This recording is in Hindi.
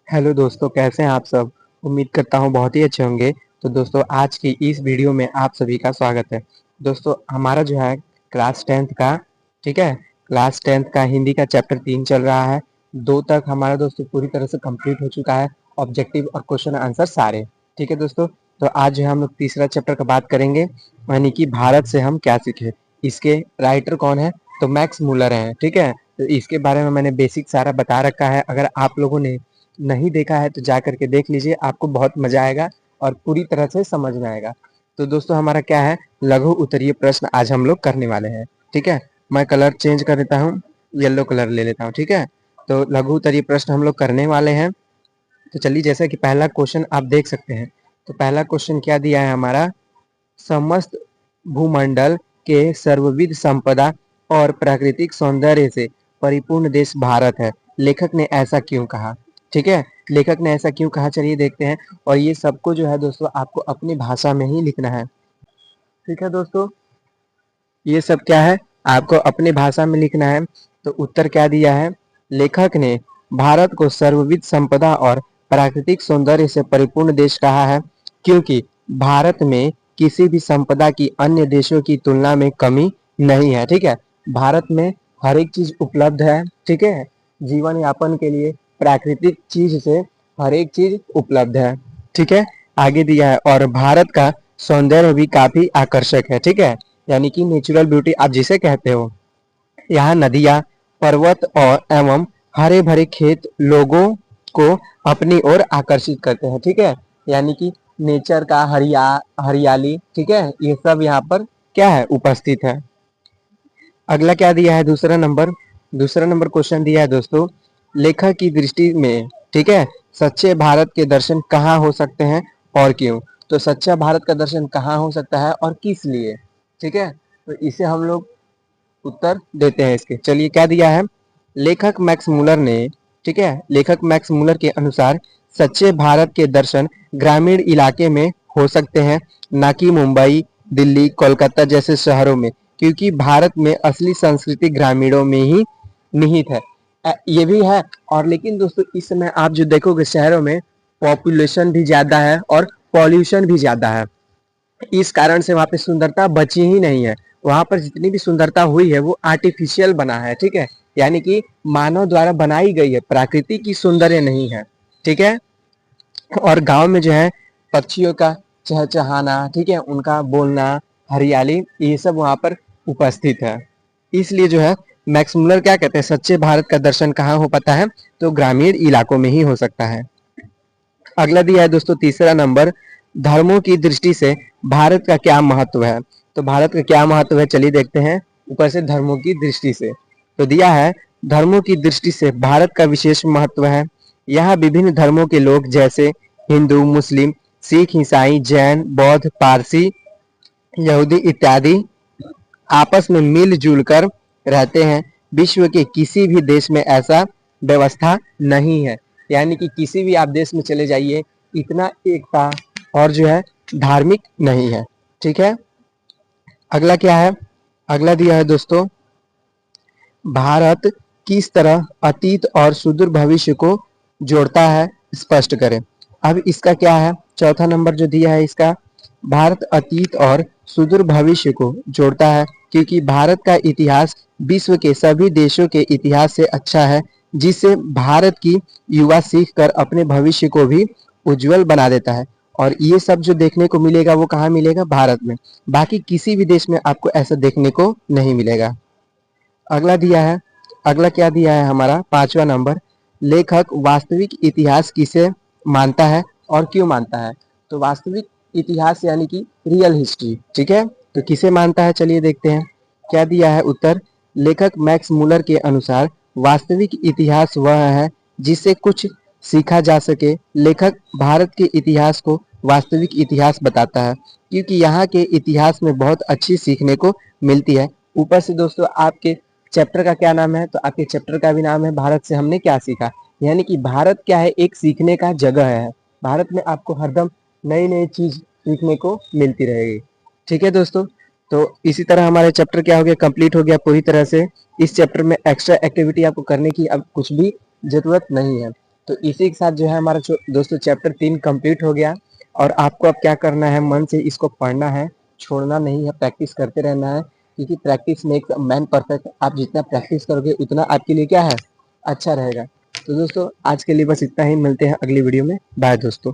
हेलो दोस्तों, कैसे हैं आप सब। उम्मीद करता हूँ बहुत ही अच्छे होंगे। तो दोस्तों, आज की इस वीडियो में आप सभी का स्वागत है। दोस्तों, हमारा जो है क्लास 10th का, ठीक है, क्लास 10th का हिंदी का चैप्टर 3 चल रहा है। 2 तक हमारा दोस्तों पूरी तरह से कंप्लीट हो चुका है, ऑब्जेक्टिव और क्वेश्चन आंसर सारे। ठीक है दोस्तों, तो आज जो है हम लोग तीसरा चैप्टर का बात करेंगे, यानी कि भारत से हम क्या सीखे। इसके राइटर कौन है, तो मैक्स मुलर हैं। ठीक है, तो इसके बारे में मैंने बेसिक सारा बता रखा है। अगर आप लोगों ने नहीं देखा है तो जा करके देख लीजिए, आपको बहुत मजा आएगा और पूरी तरह से समझ में आएगा। तो दोस्तों, हमारा क्या है, लघु उत्तरीय प्रश्न आज हम लोग करने वाले हैं। ठीक है, मैं कलर चेंज कर देता हूँ, येलो कलर ले लेता हूँ। ठीक है, तो लघु उत्तरीय प्रश्न हम लोग करने वाले हैं। तो चलिए, जैसा कि पहला क्वेश्चन आप देख सकते हैं, तो पहला क्वेश्चन क्या दिया है हमारा, समस्त भूमंडल के सर्वविध संपदा और प्राकृतिक सौंदर्य से परिपूर्ण देश भारत है, लेखक ने ऐसा क्यों कहा। ठीक है, लेखक ने ऐसा क्यों कहा, चलिए देखते हैं। और ये सबको जो है दोस्तों, आपको अपनी भाषा में ही लिखना है। ठीक है दोस्तों, ये सब क्या है, आपको अपनी भाषा में लिखना है। तो उत्तर क्या दिया है, लेखक ने भारत को सर्वविध संपदा और प्राकृतिक सौंदर्य से परिपूर्ण देश कहा है, क्योंकि भारत में किसी भी संपदा की अन्य देशों की तुलना में कमी नहीं है। ठीक है, भारत में हर एक चीज उपलब्ध है। ठीक है, जीवन यापन के लिए प्राकृतिक चीज से हर एक चीज उपलब्ध है। ठीक है, आगे दिया है, और भारत का सौंदर्य भी काफी आकर्षक है। ठीक है, यानी कि नेचुरल ब्यूटी आप जिसे कहते हो। यहाँ नदियाँ, पर्वत और एवं हरे भरे खेत लोगों को अपनी ओर आकर्षित करते हैं। ठीक है, यानी कि नेचर का हरियाली, ठीक है, ये सब यहाँ पर क्या है, उपस्थित है। अगला क्या दिया है, दूसरा नंबर क्वेश्चन दिया है दोस्तों, लेखक की दृष्टि में, ठीक है, सच्चे भारत के दर्शन कहाँ हो सकते हैं और क्यों। तो सच्चा भारत का दर्शन कहाँ हो सकता है और किस लिए। ठीक है, तो इसे हम लोग उत्तर देते हैं इसके। चलिए, क्या दिया है, लेखक मैक्स मुलर ने, ठीक है, लेखक मैक्स मुलर के अनुसार सच्चे भारत के दर्शन ग्रामीण इलाके में हो सकते हैं, ना कि मुंबई, दिल्ली, कोलकाता जैसे शहरों में, क्योंकि भारत में असली संस्कृति ग्रामीणों में ही निहित है। ये भी है। और लेकिन दोस्तों, इस समय आप जो देखोगे शहरों में पॉपुलेशन भी ज्यादा है और पॉल्यूशन भी ज्यादा है। इस कारण से वहाँ पे सुंदरता बची ही नहीं है। वहाँ पर जितनी भी सुंदरता हुई है वो आर्टिफिशियल बना है। ठीक है, यानी कि मानव द्वारा बनाई गई है, प्राकृतिक की सौंदर्य नहीं है। ठीक है, और गांव में जो है पक्षियों का चहचहाना, ठीक है, उनका बोलना, हरियाली, ये सब वहाँ पर उपस्थित है। इसलिए जो है मैक्स मुलर क्या कहते हैं, सच्चे भारत का दर्शन कहाँ हो पाता है, तो ग्रामीण इलाकों में ही हो सकता है। अगला दिया है दोस्तों तीसरा नंबर, धर्मों की दृष्टि से भारत का क्या महत्व है। तो भारत का क्या महत्व है, चलिए देखते हैं। ऊपर से धर्मों की दृष्टि से तो दिया है, धर्मों की दृष्टि से भारत का विशेष महत्व है। यहाँ विभिन्न धर्मों के लोग जैसे हिंदू, मुस्लिम, सिख, ईसाई, जैन, बौद्ध, पारसी, यहूदी इत्यादि आपस में मिलजुल कर रहते हैं। विश्व के किसी भी देश में ऐसा व्यवस्था नहीं है। यानी कि किसी भी आप देश में चले जाइए, इतना एकता और जो है धार्मिक नहीं है। ठीक है, अगला क्या है, अगला दिया है दोस्तों, भारत किस तरह अतीत और सुदूर भविष्य को जोड़ता है, स्पष्ट करें। अब इसका क्या है, चौथा नंबर जो दिया है इसका, भारत अतीत और सुदूर भविष्य को जोड़ता है क्योंकि भारत का इतिहास विश्व के सभी देशों के इतिहास से अच्छा है, जिससे भारत की युवा सीख कर अपने भविष्य को भी उज्जवल बना देता है। और ये सब जो देखने को मिलेगा वो कहाँ मिलेगा, भारत में। बाकी किसी भी देश में आपको ऐसा देखने को नहीं मिलेगा। अगला दिया है, अगला क्या दिया है हमारा पांचवा नंबर, लेखक वास्तविक इतिहास किसे मानता है और क्यों मानता है। तो वास्तविक इतिहास यानी कि रियल हिस्ट्री, ठीक है, तो किसे मानता है, चलिए देखते हैं। क्या दिया है उत्तर, लेखक मैक्स मुलर के अनुसार वास्तविक इतिहास वह है जिससे कुछ सीखा जा सके। लेखक भारत के इतिहास को वास्तविक इतिहास बताता है क्योंकि यहाँ के इतिहास में बहुत अच्छी सीखने को मिलती है। ऊपर से दोस्तों, आपके चैप्टर का क्या नाम है, तो आपके चैप्टर का भी नाम है भारत से हमने क्या सीखा। यानी कि भारत क्या है, एक सीखने का जगह है। भारत में आपको हरदम नई नई चीज सीखने को मिलती रहेगी। ठीक है दोस्तों, तो इसी तरह हमारे चैप्टर क्या हो गया, कंप्लीट हो गया पूरी तरह से। इस चैप्टर में एक्स्ट्रा एक्टिविटी आपको करने की अब कुछ भी जरूरत नहीं है। तो इसी के साथ जो है हमारा दोस्तों चैप्टर 3 कंप्लीट हो गया। और आपको अब क्या करना है, मन से इसको पढ़ना है, छोड़ना नहीं है, प्रैक्टिस करते रहना है, क्योंकि practice makes a man perfect. आप जितना प्रैक्टिस करोगे उतना आपके लिए क्या है, अच्छा रहेगा। तो दोस्तों आज के लिए बस इतना ही, मिलते हैं अगली वीडियो में। बाय दोस्तों।